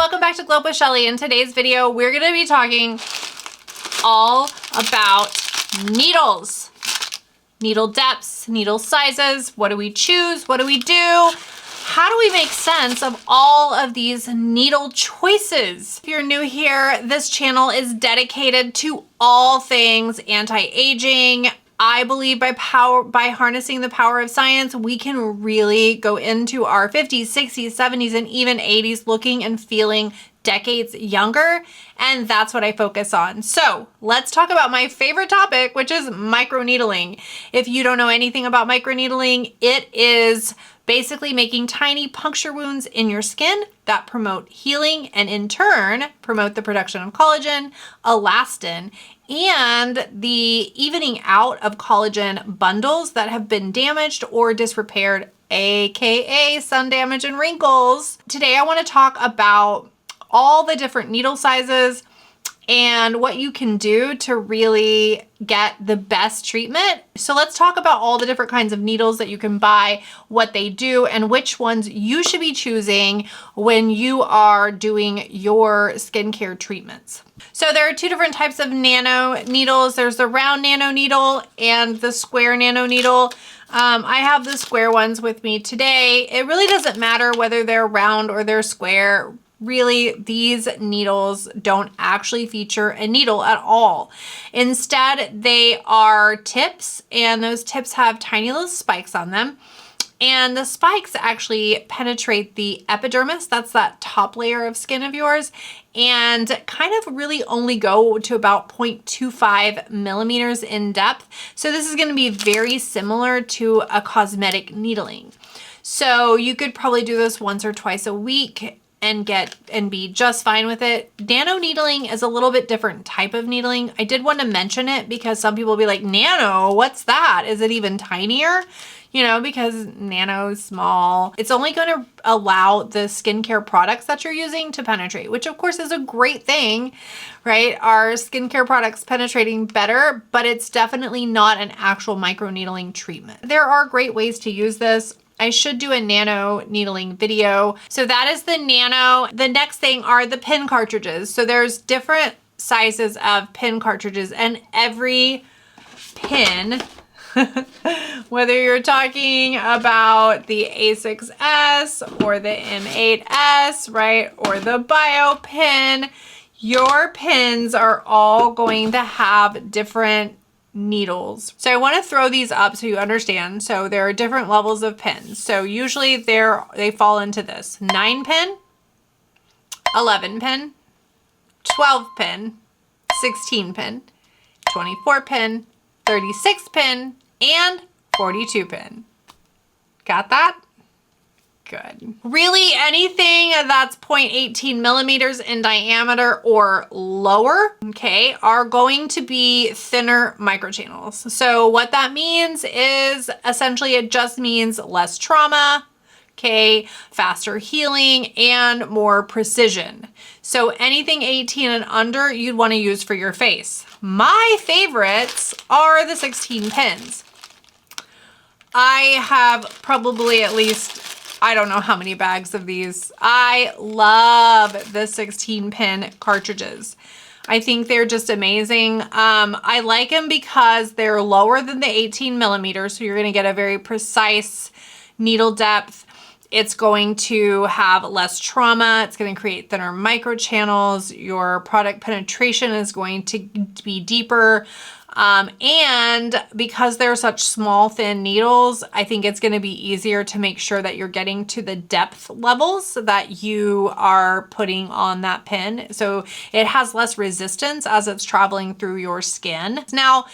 welcome back to Globe with Shelley. In today's video, we're going to be talking all about needles. Needle depths, needle sizes, what do we choose, what do we do? How do we make sense of all of these needle choices? If you're new here, this channel is dedicated to all things anti-aging. I believe by harnessing the power of science, we can really go into our 50s, 60s, 70s, and even 80s looking and feeling decades younger. And that's what I focus on. So let's talk about my favorite topic, which is microneedling. If you don't know anything about microneedling, it is basically making tiny puncture wounds in your skin that promote healing and in turn promote the production of collagen, elastin, and the evening out of collagen bundles that have been damaged or disrepaired, aka sun damage and wrinkles. Today I want to talk about all the different needle sizes and what you can do to really get the best treatment. So let's talk about all the different kinds of needles that you can buy, what they do, and which ones you should be choosing when you are doing your skincare treatments. So there are two different types of nano needles. There's the round nano needle and the square nano needle. I have the square ones with me today. It really doesn't matter whether they're round or they're square. Really, these needles don't actually feature a needle at all. Instead, they are tips, and those tips have tiny little spikes on them. And the spikes actually penetrate the epidermis, that's that top layer of skin of yours, and kind of really only go to about 0.25 millimeters in depth. So this is going to be very similar to a cosmetic needling. So you could probably do this once or twice a week and be just fine with it. Nano needling is a little bit different type of needling. I did want to mention it because some people will be like, nano, what's that? Is it even tinier? You know, because nano is small. It's only going to allow the skincare products that you're using to penetrate, which of course is a great thing, right? Our skincare products penetrating better, but it's definitely not an actual microneedling treatment. There are great ways to use this. I should do a nano needling video. So that is the nano. The next thing are the pin cartridges. So there's different sizes of pin cartridges, and every pin, whether you're talking about the A6S or the M8S, right? Or the bio pin, your pins are all going to have different needles. So I want to throw these up so you understand. So there are different levels of pins. So usually they fall into this 9 pin, 11 pin, 12 pin, 16 pin, 24 pin, 36 pin, and 42 pin. Got that? Good. Really, anything that's 0.18 millimeters in diameter or lower, okay, are going to be thinner microchannels. So what that means is essentially it just means less trauma, okay, faster healing, and more precision. So anything 18 and under you'd want to use for your face. My favorites are the 16 pins. I have probably at least, I don't know how many bags of these. I love the 16 pin cartridges. I think they're just amazing. I like them because they're lower than the 18 millimeters. So you're going to get a very precise needle depth. It's going to have less trauma. It's going to create thinner microchannels. Your product penetration is going to be deeper. And because they're such small, thin needles, I think it's going to be easier to make sure that you're getting to the depth levels that you are putting on that pin. So it has less resistance as it's traveling through your skin. Now,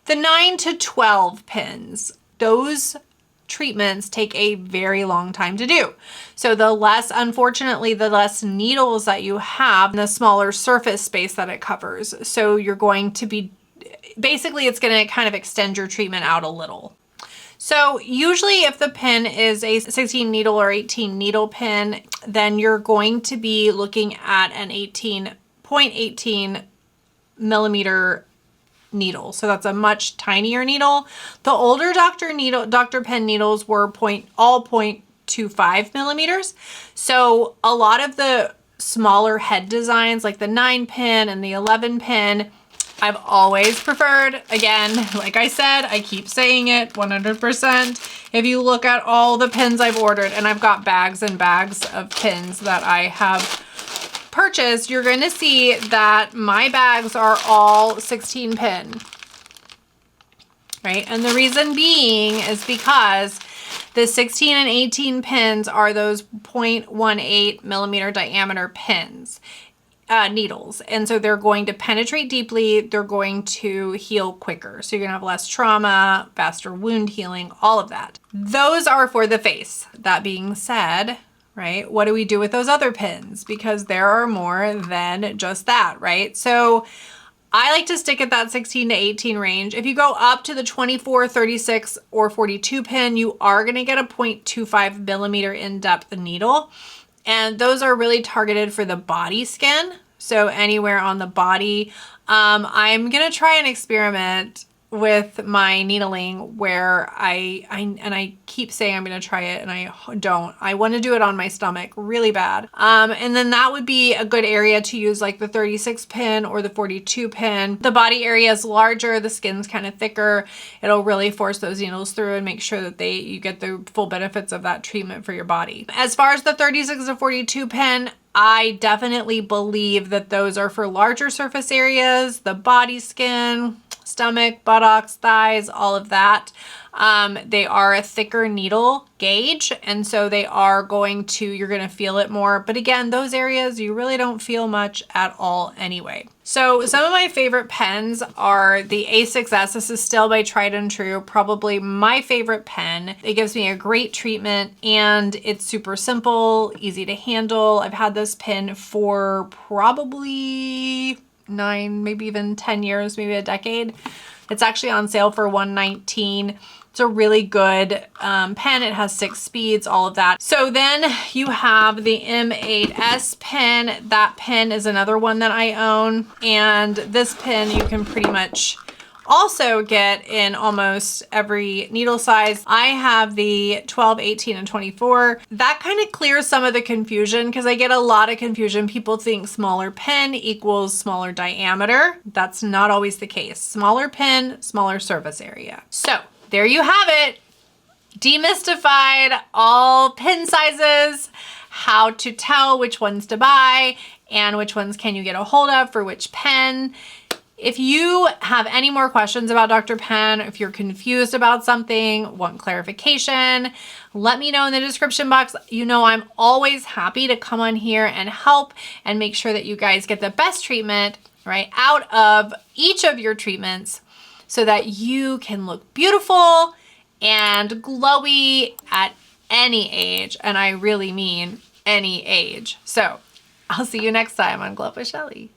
the 9 to 12 pins, those treatments take a very long time to do. So unfortunately, the less needles that you have, the smaller surface space that it covers. So you're going to be basically, it's going to kind of extend your treatment out a little. So usually if the pin is a 16 needle or 18 needle pin, then you're going to be looking at an 0.18 millimeter needle. So that's a much tinier needle. The older Dr. Pen needles were all 0.25 millimeters. So a lot of the smaller head designs like the 9-pin and the 11-pin, I've always preferred. Again, like I said, I keep saying it 100%. If you look at all the pins I've ordered, and I've got bags and bags of pins that I have purchased, you're going to see that my bags are all 16 pin, right? And the reason being is because the 16 and 18 pins are those 0.18 millimeter diameter pins, needles. And so they're going to penetrate deeply. They're going to heal quicker. So you're gonna have less trauma, faster wound healing, all of that. Those are for the face. That being said, right, what do we do with those other pins? Because there are more than just that, right? So I like to stick at that 16 to 18 range. If you go up to the 24, 36, or 42 pin, you are gonna get a 0.25 millimeter in-depth needle. And those are really targeted for the body skin. So anywhere on the body. I'm gonna try an experiment with my needling where I keep saying I'm gonna try it and I don't. I wanna do it on my stomach really bad. And then that would be a good area to use, like the 36 pin or the 42 pin. The body area is larger, the skin's kind of thicker. It'll really force those needles through and make sure that you get the full benefits of that treatment for your body. As far as the 36 and 42 pin, I definitely believe that those are for larger surface areas, the body skin, stomach, buttocks, thighs, all of that. They are a thicker needle gauge, and so they are you're gonna feel it more. But again, those areas you really don't feel much at all anyway. So some of my favorite pens are the A6S. This is still my tried and true, probably my favorite pen. It gives me a great treatment and it's super simple, easy to handle. I've had this pen for probably 9, maybe even 10 years, maybe a decade. It's actually on sale for $119. It's a really good pen. It has 6 speeds, all of that. So then you have the M8S pen. That pen is another one that I own. And this pen you can pretty much also get in almost every needle size. I have the 12, 18, and 24. That kind of clears some of the confusion because I get a lot of confusion. People think smaller pen equals smaller diameter. That's not always the case. Smaller pen, smaller surface area. So there you have it. Demystified all pen sizes, how to tell which ones to buy, and which ones can you get a hold of for which pen. If you have any more questions about Dr. Pen, if you're confused about something, want clarification, let me know in the description box. You know I'm always happy to come on here and help and make sure that you guys get the best treatment, right, out of each of your treatments so that you can look beautiful and glowy at any age. And I really mean any age. So I'll see you next time on Glow with Shelley.